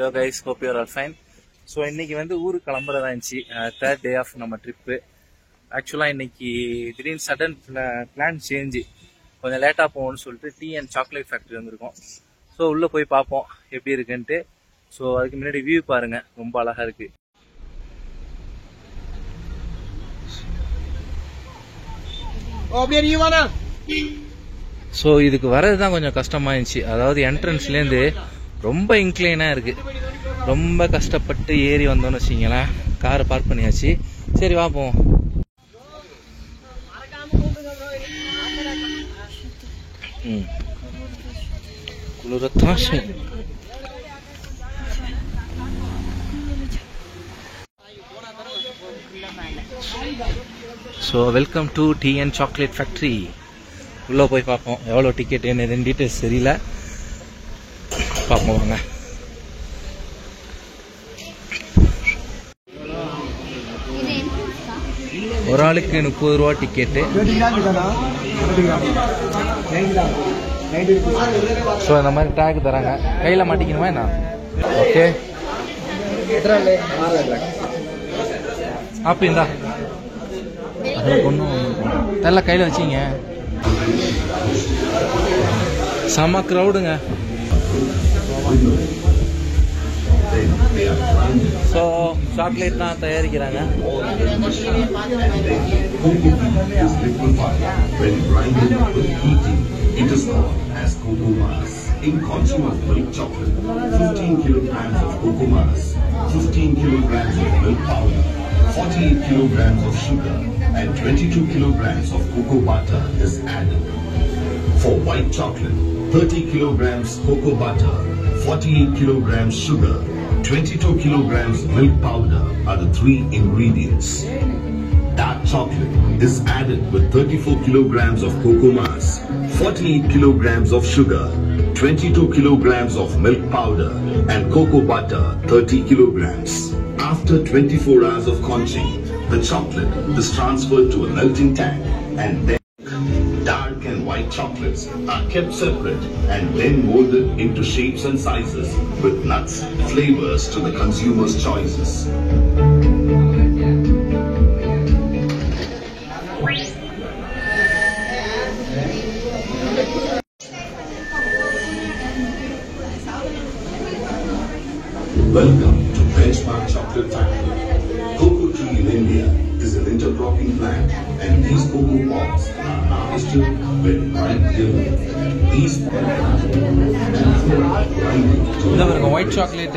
Hello guys, hope you are all fine. So இன்னைக்கு வந்து ஊருக்கு கிளம்புறதா இருந்துச்சு. தேர்ட் டே ஆஃப் நம்ம ட்ரிப்பு. ஆக்சுவலாக இன்னைக்கு திடீர்னு சடன் பிளான் சேஞ்சு கொஞ்சம் லேட்டாக போகணும்னு சொல்லிட்டு டீ அண்ட் சாக்லேட் ஃபேக்ட்ரி வந்திருக்கோம். ஸோ உள்ளே போய் பார்ப்போம் எப்படி இருக்குன்ட்டு. ஸோ அதுக்கு முன்னாடி வியூ பாருங்கள், ரொம்ப அழகாக இருக்குது. ஸோ இதுக்கு வர்றது தான் கொஞ்சம் கஷ்டமாக இருந்துச்சு. அதாவது என்ட்ரன்ஸ்லேருந்து ரொம்ப இன்க்ளைனாக இருக்குது. ரொம்ப கஷ்டப்பட்டு ஏறி வந்தோன்னு வச்சிங்களேன். காரை பார்க் பண்ணியாச்சு. சரி வா போவோம். குளிரத்தான் சரி. So welcome to tea and chocolate factory. உள்ளே போய் பார்ப்போம் எவ்வளோ டிக்கெட் என்ன எதுன்னு டீட்டெயில்ஸ் தெரியல. பார்ப்போம் வாங்க. ஒரு ஆளுக்கு 30 ரூபா டிக்கெட்டு. ஸோ இந்த மாதிரி டேக் தராங்க, கையில் மாட்டிக்கணுமா என்ன? ஓகே அப்படிந்தா ஒன்றும் தெரியல, கையில் வச்சிங்க. செம்ம க்ரௌடுங்க. ஸோ சாக்லேட் தான் தயாரிக்கிறாங்க. In consumer milk chocolate, 15 kilograms of cocoa mass, 15 kilograms of milk powder, 48 kilograms of sugar, and 22 kilograms of cocoa butter is added. For white chocolate, 30 kilograms cocoa butter, 48 kilograms sugar, 22 kilograms milk powder are the three ingredients. Dark chocolate is added with 34 kilograms of cocoa mass, 48 kilograms of sugar, 22 kilograms of milk powder, and cocoa butter 30 kilograms. After 24 hours of conching, the chocolate is transferred to a melting tank, and then dark and white chocolates are kept separate and then molded into shapes and sizes with nuts, flavors to the consumer's choices. Welcome to Benchmark Chocolate Factory. Cocoa tree in India is an intercropping plant, and these cocoa pods are harvested with ripe yellow. These white chocolate,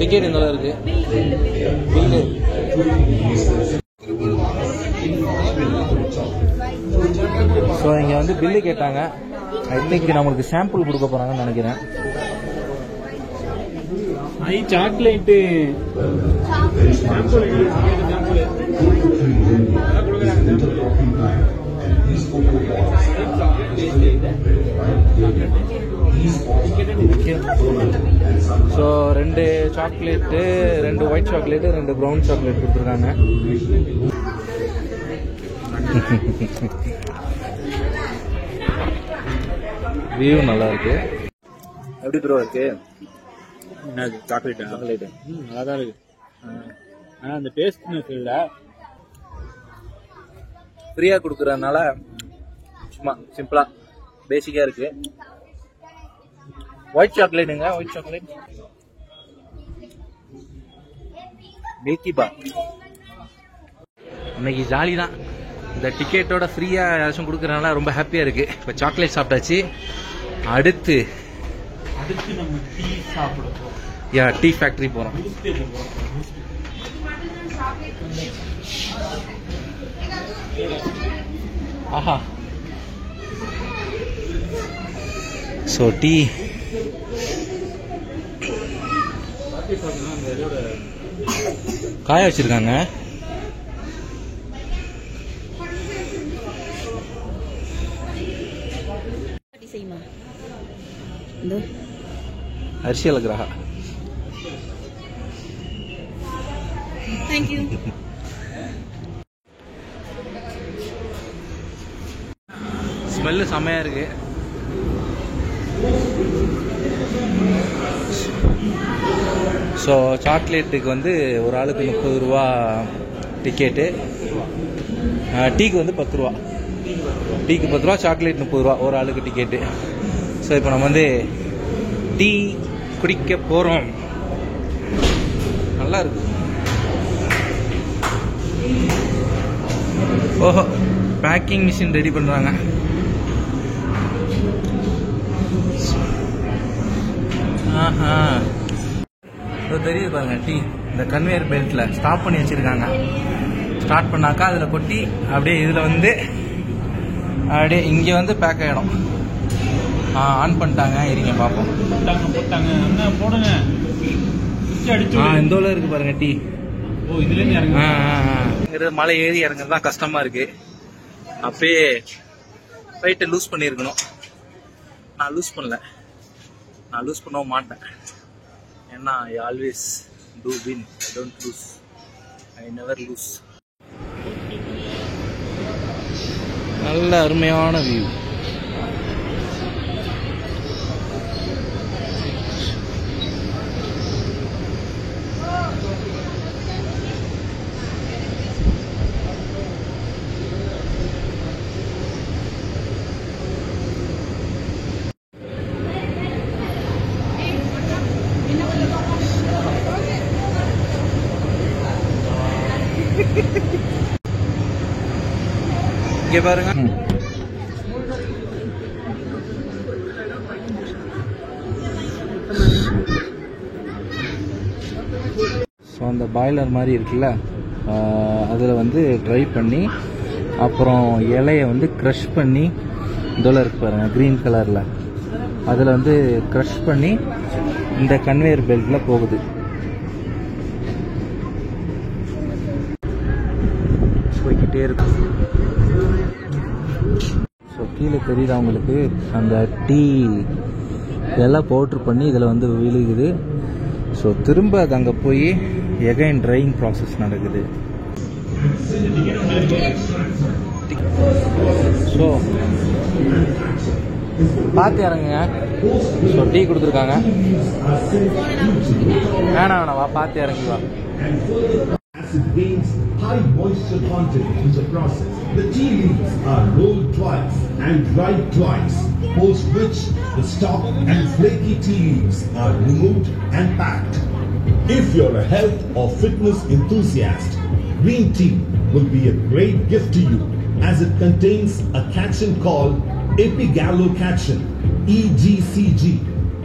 ticket in the so இங்கே வந்து bill கேட்டாங்க. இன்னைக்கு நம்மளுக்கு sample கொடுக்க போறாங்கன்னு நினைக்கிறேன். Chocolate so 2 chocolate, 2 white chocolate, 2 brown chocolate கொடுத்துருக்காங்க. View நல்லா இருக்கு. எப்படி ப்ரோ இருக்கு? சாக்லேட் சாக்லேட்டு நல்லா தான் இருக்கு. ஆனால் அந்த டேஸ்ட்னஸ் இல்லை. ஃப்ரீயாக கொடுக்குறதுனால சும்மா சிம்பிளா பேசிக்கா இருக்கு. ஒயிட் சாக்லேட்டுங்க, ஒயிட் சாக்லேட் மில்கி பார். இன்னைக்கு ஜாலி தான். இந்த டிக்கெட்டோட ஃப்ரீயா யாராச்சும் கொடுக்கறதுனால ரொம்ப ஹாப்பியா இருக்கு. இப்போ சாக்லேட் சாப்பிட்டாச்சு. அடுத்து நம்ம டீ சாப்பிடுவோம். டீ ஃபேக்டரி போறோம். ஆஹா, ஸோ டீ காய வச்சிருக்காங்க. Arshia lag raha. Thank you. Smell செம்மையாக இருக்கு. ஸோ சாக்லேட்டுக்கு வந்து ஒரு ஆளுக்கு 30 ரூபா டிக்கெட்டு, டீக்கு வந்து 10 ரூபா. டீக்கு 10 ரூபா, சாக்லேட் 30 ரூபா ஒரு ஆளுக்கு டிக்கெட்டு. ஸோ இப்போ நம்ம வந்து டீ குடிக்க போகிறோம். நல்லா இருக்கு. ஓஹோ, பேக்கிங் மிஷின் ரெடி பண்ணுறாங்க. ஆஹா, தெரியுது பாருங்க. டீ இந்த கன்வேயர் பெல்ட்ல ஸ்டாப் பண்ணி வச்சிருக்காங்க. ஸ்டார்ட் பண்ணாக்கா அதில் கொட்டி அப்படியே இதில் வந்து அப்படியே இங்கே வந்து பேக் ஆகிடும். ஆன் பண்ணிட்டாங்க. இருங்க பார்ப்போம். போடுங்க. இந்த இருக்கு பாருங்க டீ. ஓ, இதுலேருந்து இறங்குறது மலை ஏறி இறங்குறது தான் கஷ்டமா இருக்கு. அப்பயே ரைட்டை லூஸ் பண்ணியிருக்கணும். நான் லூஸ் பண்ணல, நான் லூஸ் பண்ணவும் மாட்டேன். ஏன்னா I always do win, I don't lose, I never lose. நல்ல அருமையான வியூ. இங்கே பாருங்க. ஸோ அந்த பாய்லர் மாதிரி இருக்குல்ல, அதில் வந்து ட்ரை பண்ணி அப்புறம் இலையை வந்து க்ரஷ் பண்ணி, இதெல்லாம் இருக்கு பாருங்க க்ரீன் கலரில், அதில் வந்து க்ரஷ் பண்ணி இந்த கன்வேயர் பெல்ட்டில் போகுது. போய்கிட்டே இருக்கு. ஸோ கீழே தெரியுது அவங்களுக்கு அந்த டீ இதெல்லாம் பவுட்ரு பண்ணி இதில் வந்து விழுகுது. ஸோ திரும்ப அது அங்கே போய் எகைன் ட்ரையிங் ப்ராசஸ் நடக்குது. ஸோ பார்த்து இறங்குங்க. ஸோ டீ கொடுத்துருக்காங்க. வேணாம் வா, பார்த்து இறங்கி வா. As it gains high moisture content in the process, the tea leaves are rolled twice and dried twice, post which the stalk and flaky tea leaves are removed and packed. If you're a health or fitness enthusiast, green tea will be a great gift to you, as it contains a catechin called epigallocatechin, EGCG,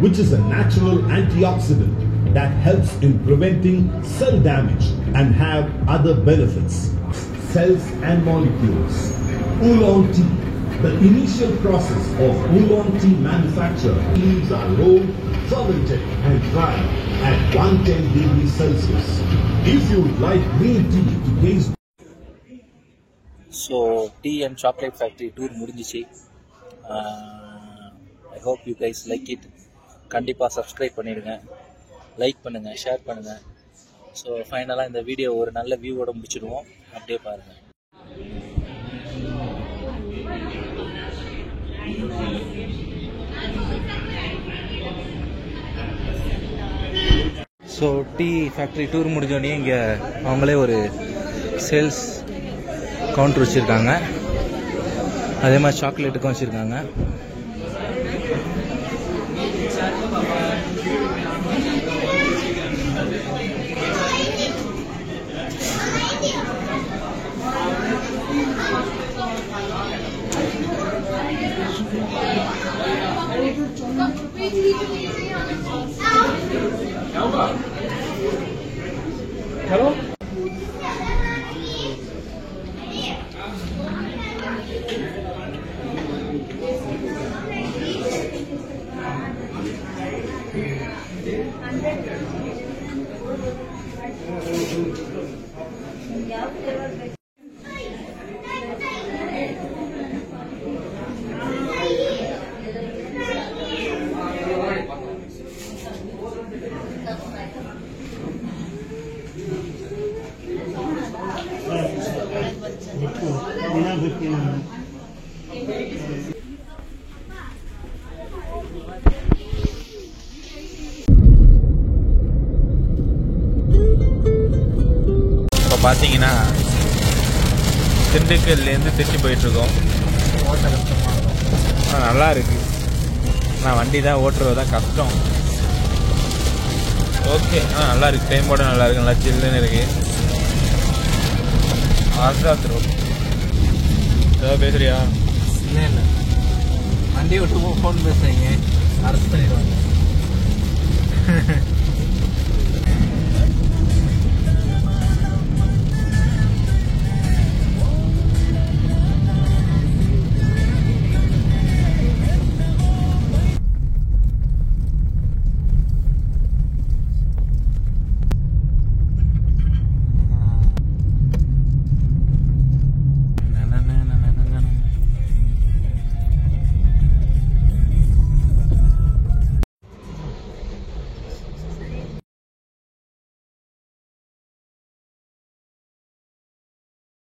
which is a natural antioxidant that helps in preventing cell damage and have other benefits. Cells and molecules. Oolong tea. The initial process of oolong tea manufacture, leaves are rolled, fermented and dried at 110 degrees Celsius. If you like green tea to taste. So tea and chocolate factory tour முடிஞ்சிச்சு. I hope you guys like it. கண்டிப்பாக subscribe பண்ணிடுங்க, like பண்ணுங்கள், share பண்ணுங்கள். So ஃபைனலாக இந்த video ஒரு நல்ல வியூவோட முடிச்சிடுவோம். அப்படியே பாருங்கள். ஸோ டீ ஃபேக்ட்ரி டூர் முடிஞ்சோடனே இங்கே அவங்களே ஒரு சேல்ஸ் கவுண்டர் வச்சுருக்காங்க. அதே மாதிரி சாக்லேட்டுக்கும் வச்சுருக்காங்க. Hello? பார்த்தீங்கன்னா திண்டுக்கல்லேருந்து திருச்சி போயிட்டுருக்கோம். நல்லா இருக்கு. ஆனால் வண்டி தான் ஓட்டுறது தான் கஷ்டம். ஓகே, நல்லா இருக்கு. டைம் போட நல்லா இருக்கு. நல்லா சில்லுன்னு இருக்கு. ஆஸ்ராத் ரோட் ஏதாவது பேசுறியா? இல்லை வண்டி விட்டு ஃபோன் பேசுறீங்க, அரசு பண்ணிடுவாங்க.